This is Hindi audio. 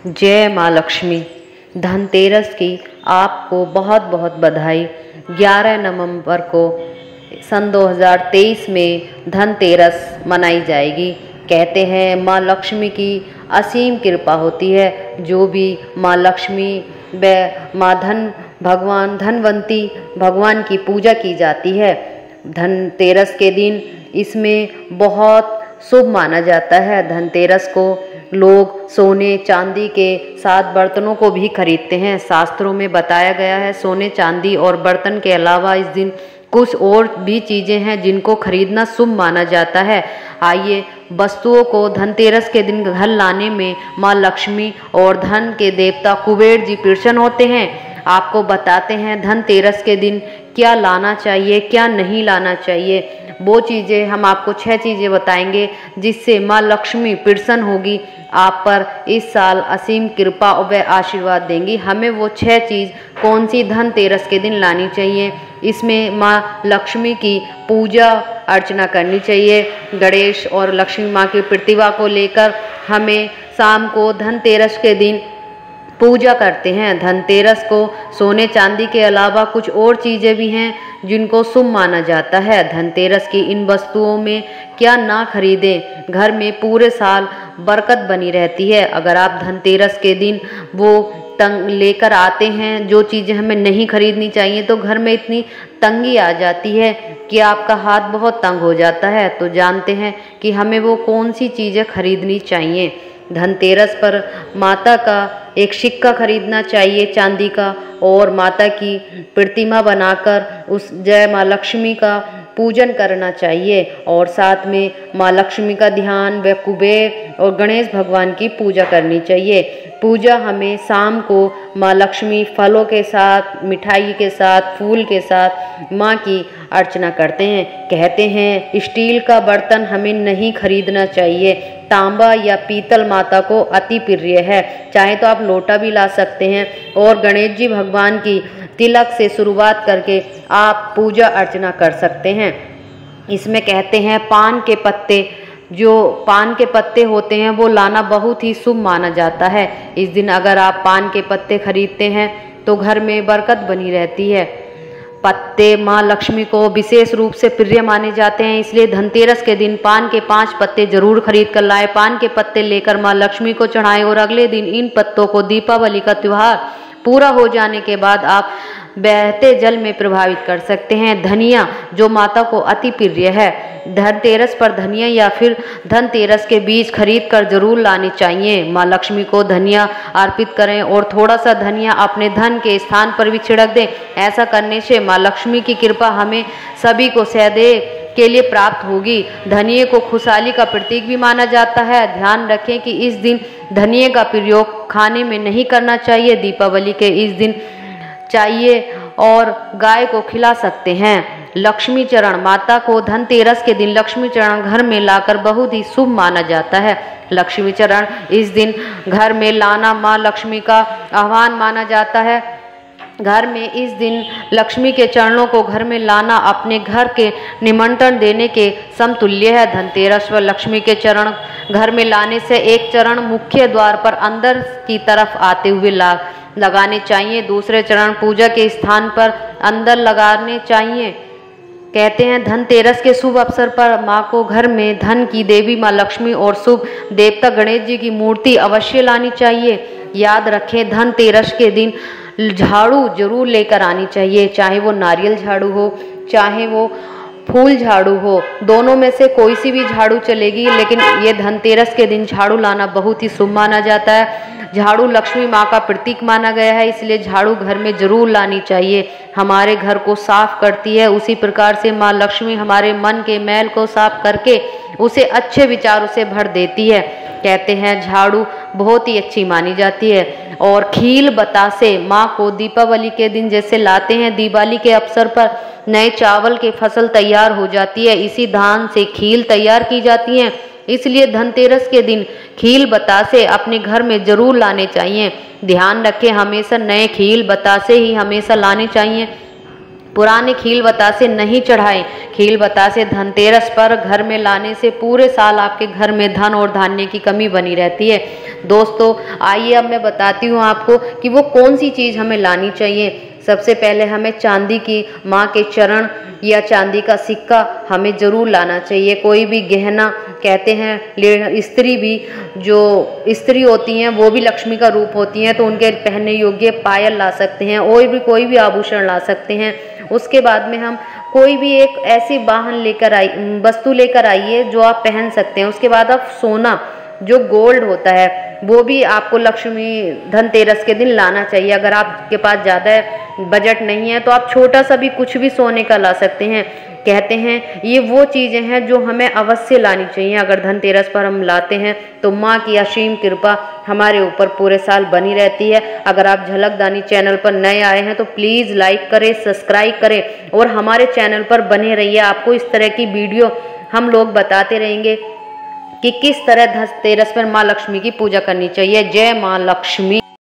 जय माँ लक्ष्मी। धनतेरस की आपको बहुत बहुत बधाई। 11 नवंबर को सन 2023 में धनतेरस मनाई जाएगी। कहते हैं माँ लक्ष्मी की असीम कृपा होती है। जो भी माँ लक्ष्मी व माँ भगवान धनवंती भगवान की पूजा की जाती है धनतेरस के दिन, इसमें बहुत शुभ माना जाता है। धनतेरस को लोग सोने चांदी के साथ बर्तनों को भी खरीदते हैं। शास्त्रों में बताया गया है सोने चांदी और बर्तन के अलावा इस दिन कुछ और भी चीज़ें हैं जिनको खरीदना शुभ माना जाता है। आइए वस्तुओं को धनतेरस के दिन घर लाने में माँ लक्ष्मी और धन के देवता कुबेर जी प्रसन्न होते हैं। आपको बताते हैं धनतेरस के दिन क्या लाना चाहिए क्या नहीं लाना चाहिए। वो चीज़ें हम आपको 6 चीज़ें बताएंगे जिससे माँ लक्ष्मी प्रसन्न होगी, आप पर इस साल असीम कृपा व आशीर्वाद देंगी। हमें वो 6 चीज़ कौन सी धनतेरस के दिन लानी चाहिए। इसमें माँ लक्ष्मी की पूजा अर्चना करनी चाहिए। गणेश और लक्ष्मी माँ की प्रतिभा को लेकर हमें शाम को धनतेरस के दिन पूजा करते हैं। धनतेरस को सोने चांदी के अलावा कुछ और चीज़ें भी हैं जिनको शुभ माना जाता है। धनतेरस की इन वस्तुओं में क्या ना खरीदें, घर में पूरे साल बरकत बनी रहती है। अगर आप धनतेरस के दिन वो तंग लेकर आते हैं जो चीज़ें हमें नहीं खरीदनी चाहिए तो घर में इतनी तंगी आ जाती है कि आपका हाथ बहुत तंग हो जाता है। तो जानते हैं कि हमें वो कौन सी चीज़ें खरीदनी चाहिए। धनतेरस पर माता का एक सिक्का खरीदना चाहिए चांदी का, और माता की प्रतिमा बनाकर उस जय माँ लक्ष्मी का पूजन करना चाहिए। और साथ में माँ लक्ष्मी का ध्यान व कुबेर और गणेश भगवान की पूजा करनी चाहिए। पूजा हमें शाम को माँ लक्ष्मी फलों के साथ, मिठाई के साथ, फूल के साथ माँ की अर्चना करते हैं। कहते हैं स्टील का बर्तन हमें नहीं खरीदना चाहिए। तांबा या पीतल माता को अति प्रिय है। चाहे तो आप लोटा भी ला सकते हैं। और गणेश जी भगवान की तिलक से शुरुआत करके आप पूजा अर्चना कर सकते हैं। इसमें कहते हैं पान के पत्ते, जो पान के पत्ते होते हैं वो लाना बहुत ही शुभ माना जाता है। इस दिन अगर आप पान के पत्ते खरीदते हैं तो घर में बरकत बनी रहती है। पत्ते माँ लक्ष्मी को विशेष रूप से प्रिय माने जाते हैं, इसलिए धनतेरस के दिन पान के 5 पत्ते जरूर खरीद कर लाएं। पान के पत्ते लेकर माँ लक्ष्मी को चढ़ाएं और अगले दिन इन पत्तों को दीपावली का त्यौहार पूरा हो जाने के बाद आप बहते जल में प्रभावित कर सकते हैं। धनिया जो माता को अति प्रिय है, धनतेरस पर धनिया या फिर धनतेरस के बीज खरीद कर जरूर लाने चाहिए। माँ लक्ष्मी को धनिया अर्पित करें और थोड़ा सा धनिया अपने धन के स्थान पर भी छिड़क दें। ऐसा करने से माँ लक्ष्मी की कृपा हमें सभी को सदैव के लिए प्राप्त होगी। धनिये को खुशहाली का प्रतीक भी माना जाता है। ध्यान रखें कि इस दिन धनिये का प्रयोग खाने में नहीं करना चाहिए। दीपावली के इस दिन चाहिए और गाय को खिला सकते हैं। लक्ष्मी चरण माता को धनतेरस के दिन लक्ष्मी चरण घर में लाकर बहुत ही शुभ माना जाता है। लक्ष्मी चरण इस दिन घर में लाना माँ लक्ष्मी का आह्वान माना जाता है। घर में इस दिन लक्ष्मी के चरणों को घर में लाना अपने घर के निमंत्रण देने के समतुल्य है। धनतेरस व लक्ष्मी के चरण घर में लाने से एक चरण मुख्य द्वार पर अंदर की तरफ आते हुए लगाने चाहिए। दूसरे चरण पूजा के स्थान पर अंदर लगाने चाहिए। कहते हैं धनतेरस के शुभ अवसर पर माँ को घर में धन की देवी माँ लक्ष्मी और शुभ देवता गणेश जी की मूर्ति अवश्य लानी चाहिए। याद रखें धनतेरस के दिन झाड़ू जरूर लेकर आनी चाहिए, चाहे वो नारियल झाड़ू हो चाहे वो फूल झाड़ू हो, दोनों में से कोई सी भी झाड़ू चलेगी, लेकिन ये धनतेरस के दिन झाड़ू लाना बहुत ही शुभ माना जाता है। झाड़ू लक्ष्मी माँ का प्रतीक माना गया है, इसलिए झाड़ू घर में जरूर लानी चाहिए। हमारे घर को साफ करती है, उसी प्रकार से माँ लक्ष्मी हमारे मन के मैल को साफ करके उसे अच्छे विचारों से भर देती है। कहते हैं झाड़ू बहुत ही अच्छी मानी जाती है। और खील बतासे माँ को दीपावली के दिन जैसे लाते हैं, दिवाली के अवसर पर नए चावल की फसल तैयार हो जाती है, इसी धान से खील तैयार की जाती है। इसलिए धनतेरस के दिन खील बतासे अपने घर में जरूर लाने चाहिए। ध्यान रखें हमेशा नए खील बतासे ही हमेशा लाने चाहिए। पुराने खील बतासे नहीं चढ़ाएं। खील बतासे धनतेरस पर घर में लाने से पूरे साल आपके घर में धन और धान्य की कमी बनी रहती है। दोस्तों आइए अब मैं बताती हूँ आपको कि वो कौन सी चीज़ हमें लानी चाहिए। सबसे पहले हमें चांदी की माँ के चरण या चांदी का सिक्का हमें ज़रूर लाना चाहिए। कोई भी गहना, कहते हैं स्त्री भी, जो स्त्री होती हैं वो भी लक्ष्मी का रूप होती हैं, तो उनके पहनने योग्य पायल ला सकते हैं और भी कोई भी आभूषण ला सकते हैं। उसके बाद में हम कोई भी एक ऐसी वस्तु लेकर आइए जो आप पहन सकते हैं। उसके बाद आप सोना, जो गोल्ड होता है, वो भी आपको लक्ष्मी धनतेरस के दिन लाना चाहिए। अगर आपके पास ज़्यादा बजट नहीं है तो आप छोटा सा भी कुछ भी सोने का ला सकते हैं। कहते हैं ये वो चीज़ें हैं जो हमें अवश्य लानी चाहिए। अगर धनतेरस पर हम लाते हैं तो माँ की असीम कृपा हमारे ऊपर पूरे साल बनी रहती है। अगर आप झलकदानी चैनल पर नए आए हैं तो प्लीज़ लाइक करें, सब्सक्राइब करें और हमारे चैनल पर बने रहिए। आपको इस तरह की वीडियो हम लोग बताते रहेंगे कि किस तरह धनतेरस पर माँ लक्ष्मी की पूजा करनी चाहिए। जय माँ लक्ष्मी।